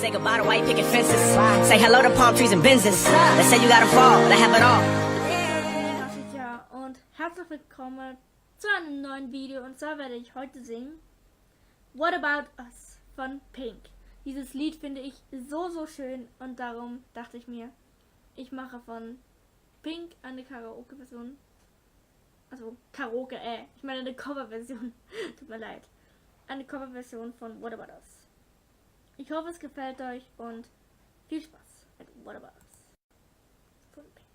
Say goodbye to white picket fences. Say hello to palm trees and Benzes. They say you gotta fall, they have it all. Ja, und herzlich willkommen zu einem neuen Video. Und zwar werde ich heute singen What About Us von Pink. Dieses Lied finde ich so schön und darum dachte ich mir, ich mache von Pink eine Karaoke-Version. Also Karaoke, ich meine eine Cover-Version. Tut mir leid. Eine Cover-Version von What About Us. Ich hoffe, es gefällt euch und viel Spaß mit What About Us von Pink.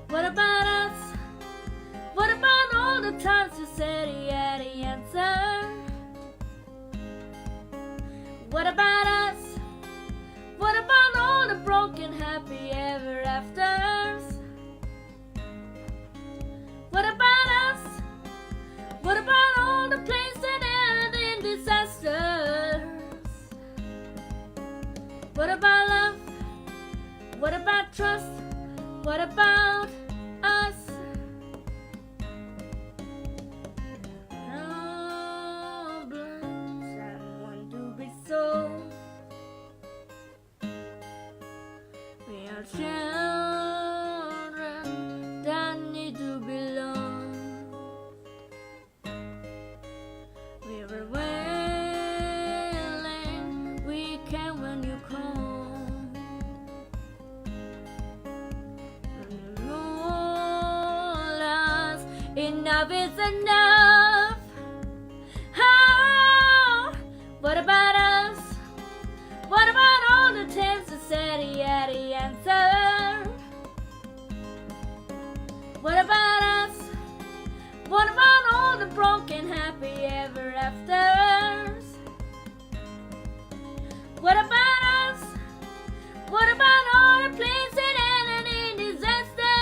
What about us? What about all the times you said you had the answer? What about us? What about all the broken happy ever afters? What about us? What about all the planes that ended in disasters? What about love? What about trust? What about us? Problems and want to be solved. We are children that need to belong. We were wailing, we came when you called. Enough is enough. Oh, what about us? What about all the times you said he had the answer? What about us? What about all the broken happy ever afters? What about us? What about all the places that ended in disaster?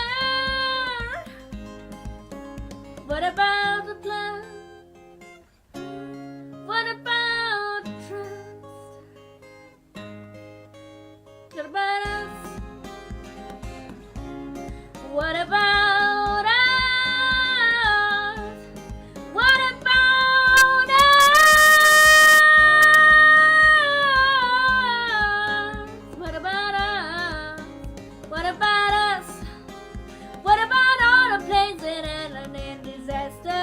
What about the plan? What about trust? What about us? What about us? What about us? What about us? What about us? What about all the planes that ended in disasters?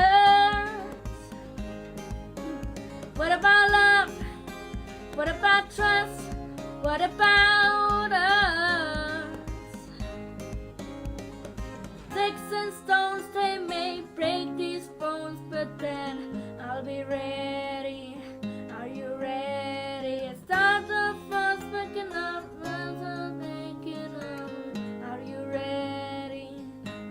What about love? What about trust? What about us? Sticks and stones, they may break these bones, but then I'll be ready. Are you ready? It's start the first picking up, thinking of. Are you ready?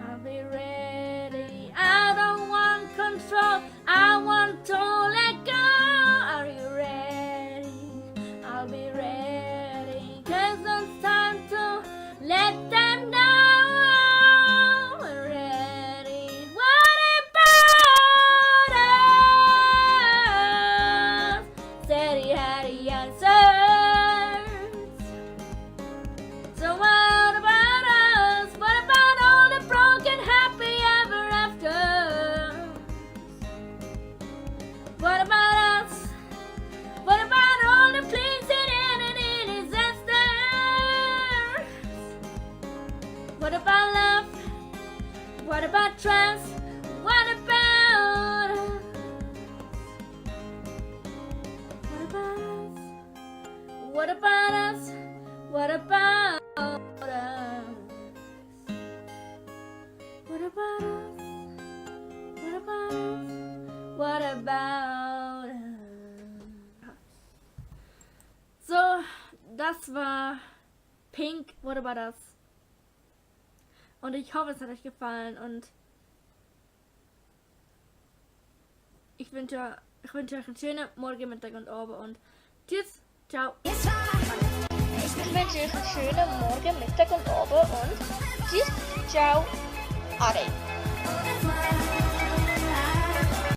I'll be ready. I don't want control, I want to let go. Are you ready? I'll be ready. 'Cause it's time to let them know we're ready. What about us? Said he had the answers. So what about us? What about all the broken happy ever after? What about us? What about all the planes that ended in disasters? What about love? What about trust? What about us? What about us? What about us? What about us? What about us? What about us? What about us? So, das war Pink, What About Us. Und ich hoffe, es hat euch gefallen und ich wünsche euch einen schönen Morgen, Mittag und Abend und tschüss, ciao. Ich wünsche euch einen schönen Morgen, Mittag und Abend und tschüss, ciao, Ade.